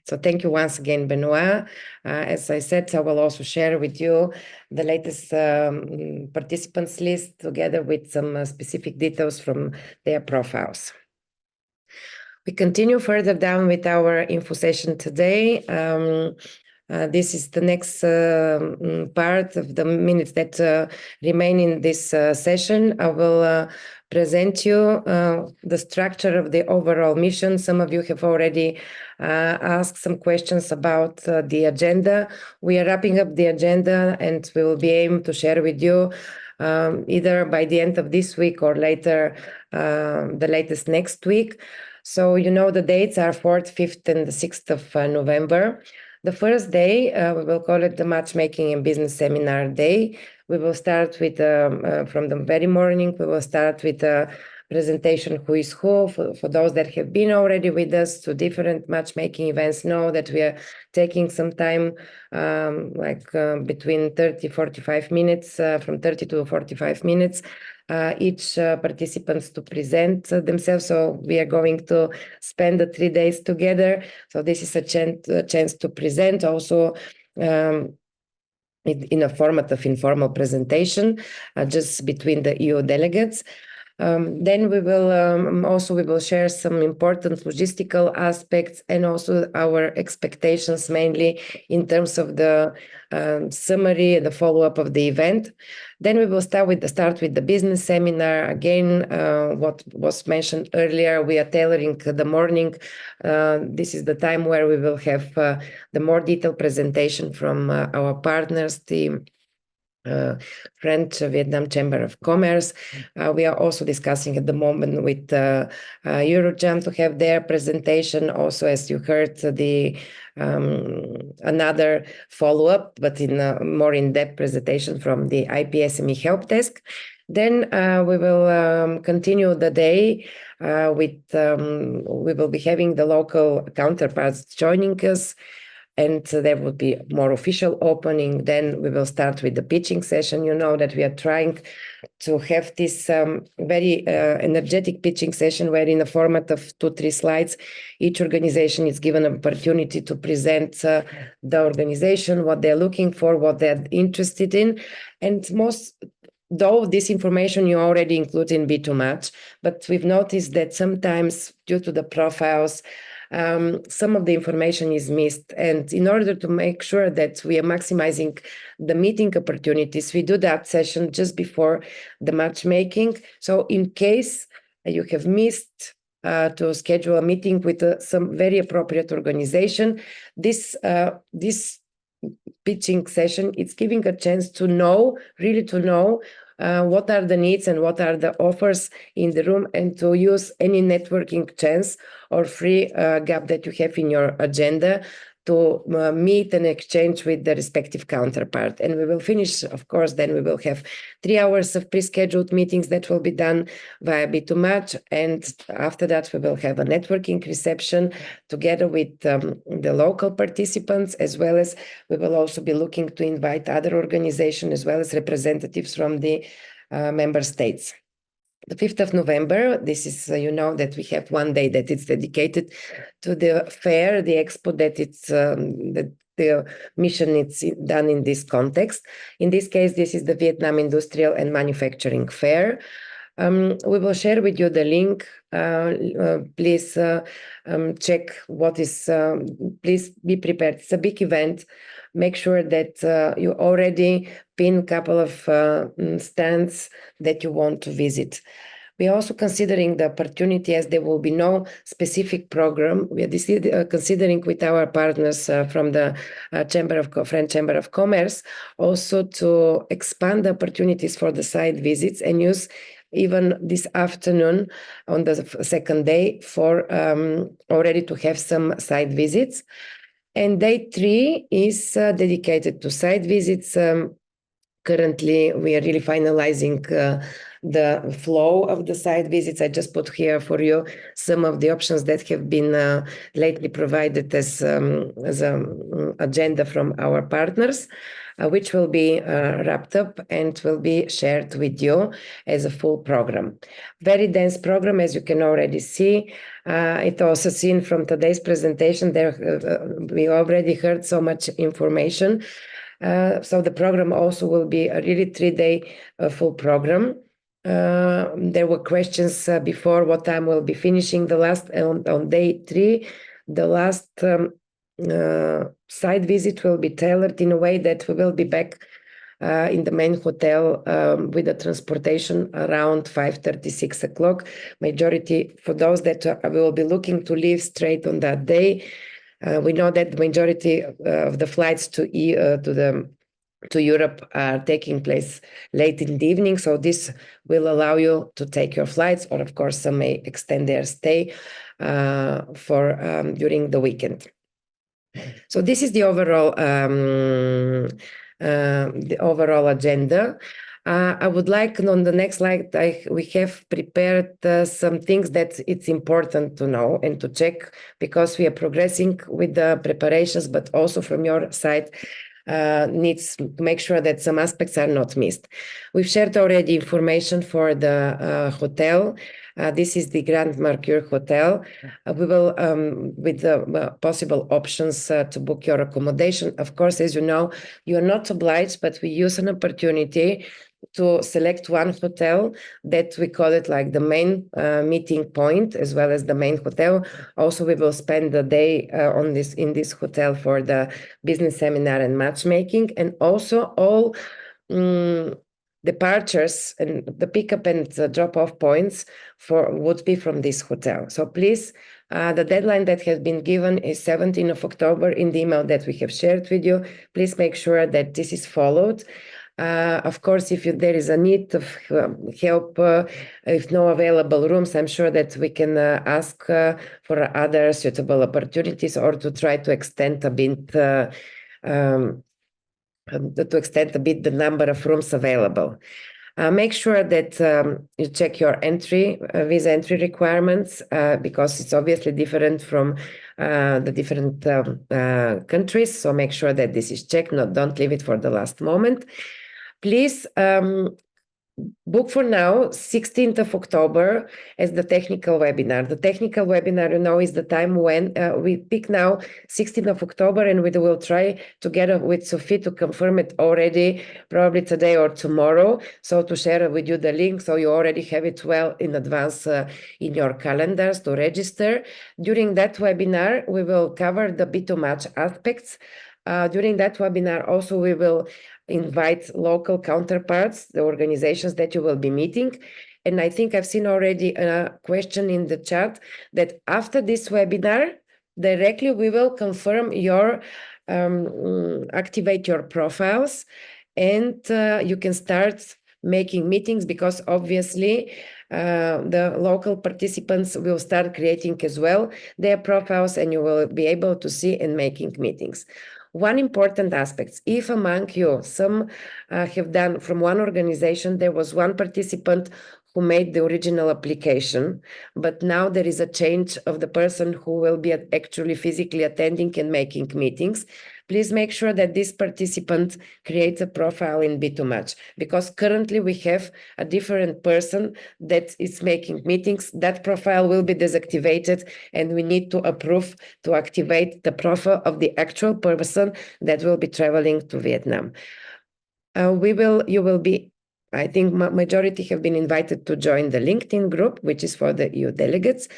So thank you once again, Benoit. As I said, I will also share with you the latest participants list together with some specific details from their profiles. We continue further down with our info session today. This is the next part of the minutes that remain in this session. I will present you the structure of the overall mission. Some of you have already asked some questions about the agenda. We are wrapping up the agenda, and we will be able to share with you either by the end of this week or later, the latest next week. So you know the dates are 4th, 5th, and the 6th of November. The first day, we will call it the Matchmaking and Business Seminar Day. We will start with, from the very morning, we will start with a presentation who is who. For those that have been already with us to different matchmaking events, know that we are taking some time, between 30-45 minutes, from 30 to 45 minutes, each participants to present themselves. So we are going to spend the 3 days together. So this is a chance to present also in a format of informal presentation, just between the EU delegates. Then we will share some important logistical aspects and also our expectations, mainly in terms of the summary and the follow-up of the event. Then we will start with the business seminar. Again, what was mentioned earlier, we are tailoring the morning. This is the time where we will have the more detailed presentation from our partners, the French Vietnam Chamber of Commerce. We are also discussing at the moment with Eurojam to have their presentation. Also, as you heard, the another follow-up, but in a more in-depth presentation from the IPSME Help Desk. Then we will continue the day with, we will be having the local counterparts joining us. and there will be more official opening. Then we will start with the pitching session. You know that we are trying to have this very energetic pitching session where in a format of 2-3 slides, each organization is given an opportunity to present the organization, what they're looking for, what they're interested in. And though this information you already include in B2Match, but we've noticed that sometimes due to the profiles, some of the information is missed. And in order to make sure that we are maximizing the meeting opportunities, we do that session just before the matchmaking. So in case you have missed to schedule a meeting with some very appropriate organization, this pitching session, it's giving a chance to know, really to know what are the needs and what are the offers in the room, and to use any networking chance or free gap that you have in your agenda to meet and exchange with the respective counterpart. And we will finish, of course, then we will have 3 hours of pre-scheduled meetings that will be done via B2Match. And after that, we will have a networking reception together with the local participants, as well as we will also be looking to invite other organizations as well as representatives from the member states. The 5th of November, this is, you know, that we have one day that it's dedicated to the fair, the expo, that it's the mission it's done in this context. In this case, this is the Vietnam Industrial and Manufacturing Fair. We will share with you the link. Please check what is, please be prepared. It's a big event. Make sure that you already pin a couple of stands that you want to visit. We are also considering the opportunity, as there will be no specific program. We are considering with our partners from the French Chamber of Commerce also to expand the opportunities for the site visits and use even this afternoon on the second day for already to have some site visits. And day 3 is dedicated to site visits. Currently, we are really finalizing the flow of the site visits. I just put here for you some of the options that have been lately provided as an agenda from our partners, which will be wrapped up and will be shared with you as a full program. Very dense program, as you can already see. It also seen from today's presentation there, we already heard so much information. So the program also will be a really 3-day full program. There were questions before what time we'll be finishing. The last on day 3, the last site visit will be tailored in a way that we will be back in the main hotel with the transportation around 5:30, 6 o'clock. Majority for those that will be looking to leave straight on that day. We know that the majority of the flights to Europe are taking place late in the evening, so this will allow you to take your flights, or of course some may extend their stay for during the weekend. So this is the overall agenda. I would like on the next slide, we have prepared some things that it's important to know and to check, because we are progressing with the preparations, but also from your side needs to make sure that some aspects are not missed. We've shared already information for the hotel. This is the Grand Mercure Hotel. We will, with the possible options to book your accommodation. Of course, as you know, you are not obliged, but we use an opportunity to select one hotel that we call it like the main meeting point, as well as the main hotel. Also, we will spend the day in this hotel for the business seminar and matchmaking, and also all departures and the pickup and drop-off points would be from this hotel. So please, the deadline that has been given is 17th of October in the email that we have shared with you. Please make sure that this is followed. Of course, if there is a need of help, if no available rooms, I'm sure that we can ask for other suitable opportunities, or to try to extend a bit the number of rooms available. Make sure that you check your visa entry requirements, because it's obviously different from the different countries. So make sure that this is checked. Don't leave it for the last moment. Please book for now 16th of October as the technical webinar. The technical webinar, is the time when we pick now 16th of October, and we will try together with Sophie to confirm it already, probably today or tomorrow. So to share with you the link, so you already have it well in advance in your calendars to register. During that webinar, we will cover the B2Match aspects. During that webinar, also we will invite local counterparts, the organizations that you will be meeting. And I think I've seen already a question in the chat that after this webinar, directly we will confirm your, activate your profiles, and you can start making meetings, because obviously the local participants will start creating as well their profiles, and you will be able to see and making meetings. One important aspect, if among you, some have done from one organization, there was one participant who made the original application, but now there is a change of the person who will be actually physically attending and making meetings. Please make sure that this participant creates a profile in B2Match, because currently we have a different person that is making meetings. That profile will be deactivated, and we need to approve to activate the profile of the actual person that will be traveling to Vietnam. You will be, I think majority have been invited to join the LinkedIn group, which is for the EU delegates.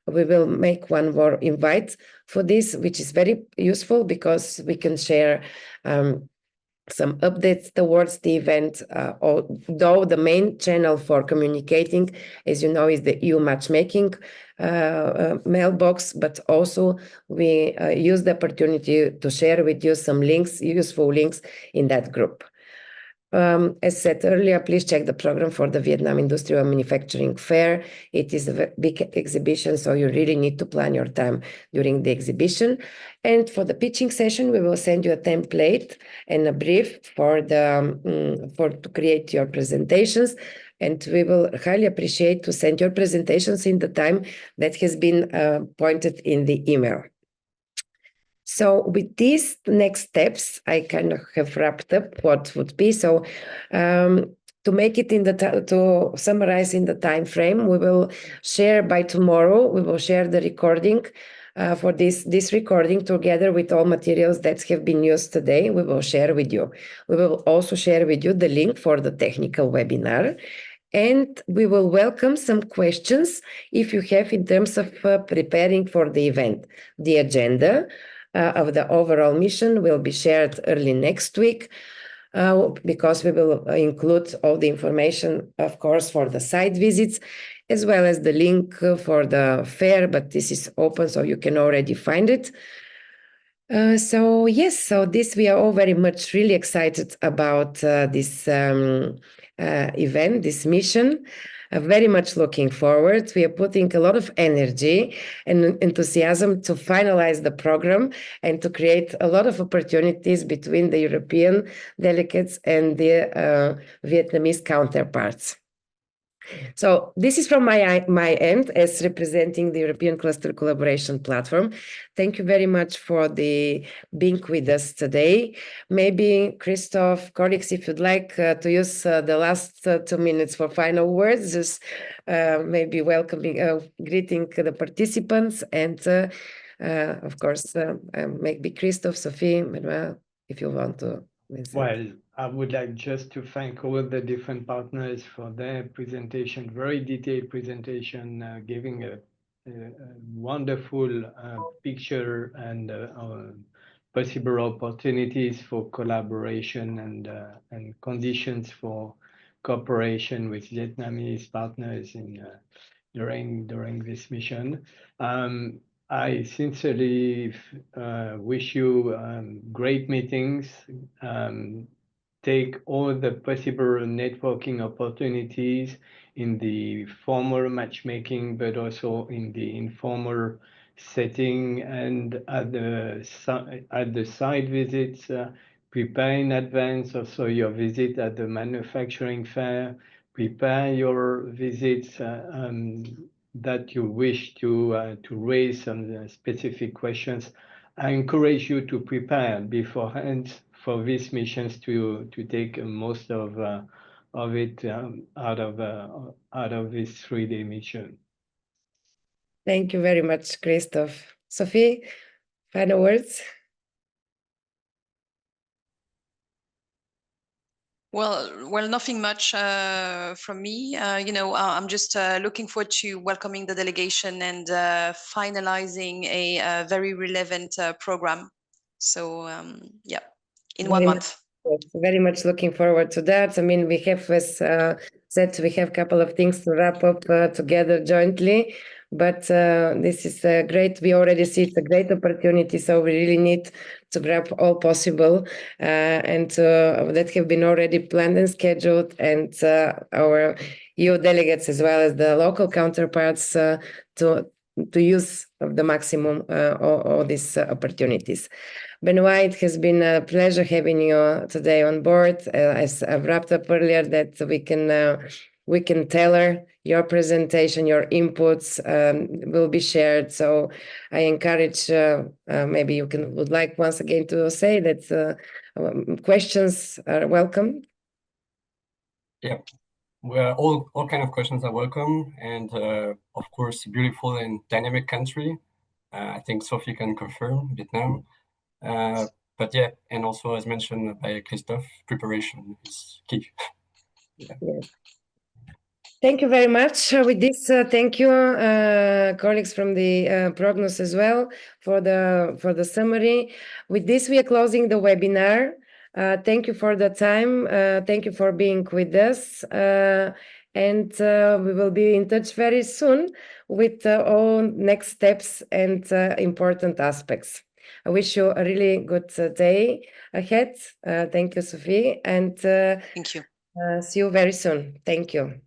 We will make one more invite for this, which is very useful because we can share some updates towards the event, although the main channel for communicating, as you know, is the EU Matchmaking mailbox, but also we use the opportunity to share with you some links, useful links in that group. As said earlier, please check the program for the Vietnam Industrial Manufacturing Fair. It is a big exhibition, so you really need to plan your time during the exhibition. And for the pitching session, we will send you a template and a brief for to create your presentations. And we will highly appreciate to send your presentations in the time that has been pointed in the email. So with these next steps, I kind of have wrapped up what would be. So to make it to summarize in the time frame, we will share by tomorrow. We will share the recording for this recording together with all materials that have been used today. We will share with you. We will also share with you the link for the technical webinar. And we will welcome some questions if you have in terms of preparing for the event. The agenda of the overall mission will be shared early next week, because we will include all the information, of course, for the site visits, as well as the link for the fair, but this is open, so you can already find it. So this we are all very much really excited about this event, this mission. Very much looking forward. We are putting a lot of energy and enthusiasm to finalize the program and to create a lot of opportunities between the European delegates and the Vietnamese counterparts. So this is from my end as representing the European Cluster Collaboration Platform. Thank you very much for being with us today. Maybe Christoph, colleagues, if you'd like to use the last 2 minutes for final words, just maybe welcoming, greeting the participants, and of course, maybe Christoph, Sophie, Manuel, if you want to. Well, I would like just to thank all the different partners for their presentation, very detailed presentation, giving a wonderful picture and possible opportunities for collaboration and conditions for cooperation with Vietnamese partners during this mission. I sincerely wish you great meetings. Take all the possible networking opportunities in the formal matchmaking, but also in the informal setting, and at the site visits. Prepare in advance also your visit at the manufacturing fair. Prepare your visits that you wish to raise some specific questions, I encourage you to prepare beforehand for these missions to take most of it out of this 3-day mission. Thank you very much, Christoph. Sophie, final words? Well, nothing much from me. I'm just looking forward to welcoming the delegation and finalizing a very relevant program. So yeah, in 1 month. Yes, very much looking forward to that. I mean, we have, as said, we have a couple of things to wrap up together jointly, but this is great. We already see it's a great opportunity, so we really need to grab all possible, and that have been already planned and scheduled, and our EU delegates as well as the local counterparts to use the maximum all these opportunities. Benoit, it has been a pleasure having you today on board. As I've wrapped up earlier, that we can tailor your presentation, your inputs will be shared. So I encourage, maybe you would like once again to say that questions are welcome. Yeah, well, all kind of questions are welcome, and of course, beautiful and dynamic country. I think Sophie can confirm Vietnam. But yeah, and also as mentioned by Christophe, preparation is key. Yeah. Thank you very much. With this, thank you, colleagues from the Prognos as well for the summary. With this, we are closing the webinar. Thank you for the time. Thank you for being with us. And we will be in touch very soon with all next steps and important aspects. I wish you a really good day ahead. Thank you, Sophie. And thank you. See you very soon. Thank you.